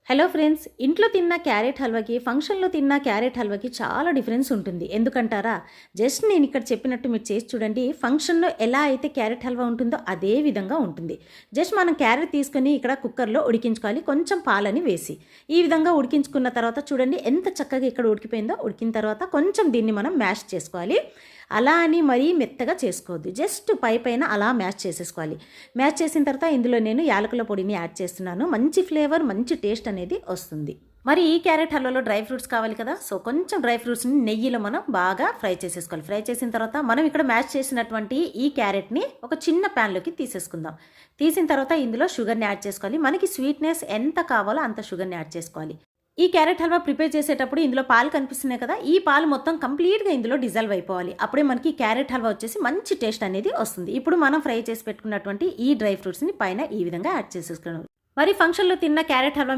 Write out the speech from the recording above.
Hello friends, ఇంట్లో తిన్న carrot హల్వాకి ఫంక్షన్లో తిన్న క్యారెట్ హల్వాకి చాలా డిఫరెన్స్ ఉంటుంది. ఎందుకంటారా? జస్ట్ నేను ఇక్కడ చెప్పినట్టు మీరు చేసి చూడండి. ఫంక్షన్లో ఎలా అయితే క్యారెట్ హల్వా ఉంటుందో అదే విధంగా ఉంటుంది. జస్ట్ మనం క్యారెట్ తీసుకొని ఇక్కడ కుక్కర్లో ఉడికించుకోవాలి, కొంచెం పాలని వేసి. ఈ విధంగా ఉడికించుకున్న తర్వాత చూడండి ఎంత చక్కగా ఇక్కడ ఉడికిపోయిందో. ఉడికిన తర్వాత కొంచెం దీన్ని మనం మ్యాష్ చేసుకోవాలి. అలా అని మరీ మెత్తగా చేసుకోవద్దు, జస్ట్ పైన అలా మ్యాష్ చేసేసుకోవాలి. మ్యాష్ చేసిన తర్వాత ఇందులో నేను యాలకుల పొడిని యాడ్ చేస్తున్నాను. మంచి ఫ్లేవర్, మంచి టేస్ట్ అనేది వస్తుంది. మరి ఈ క్యారెట్ హల్వాలో డ్రై ఫ్రూట్స్ కావాలి కదా, సో కొంచెం డ్రై ఫ్రూట్స్ని నెయ్యిలో మనం బాగా ఫ్రై చేసేసుకోవాలి. ఫ్రై చేసిన తర్వాత మనం ఇక్కడ మ్యాష్ చేసినటువంటి ఈ క్యారెట్ని ఒక చిన్న ప్యాన్లోకి తీసేసుకుందాం. తీసిన తర్వాత ఇందులో షుగర్ని యాడ్ చేసుకోవాలి. మనకి స్వీట్నెస్ ఎంత కావాలో అంత షుగర్ని యాడ్ చేసుకోవాలి. ఈ క్యారెట్ హల్వా ప్రిపేర్ చేసేటప్పుడు ఇందులో పాలు కనిపిస్తున్నాయి కదా, ఈ పాలు మొత్తం కంప్లీట్గా ఇందులో డిజాల్వ్ అయిపోవాలి. అప్పుడే మనకి క్యారెట్ హల్వా వచ్చేసి మంచి టేస్ట్ అనేది వస్తుంది. ఇప్పుడు మనం ఫ్రై చేసి పెట్టుకున్నటువంటి ఈ డ్రై ఫ్రూట్స్ని పైన ఈ విధంగా యాడ్ చేసేసుకున్నాం. మరి ఫంక్షన్లో తిన్న క్యారెట్ హల్వా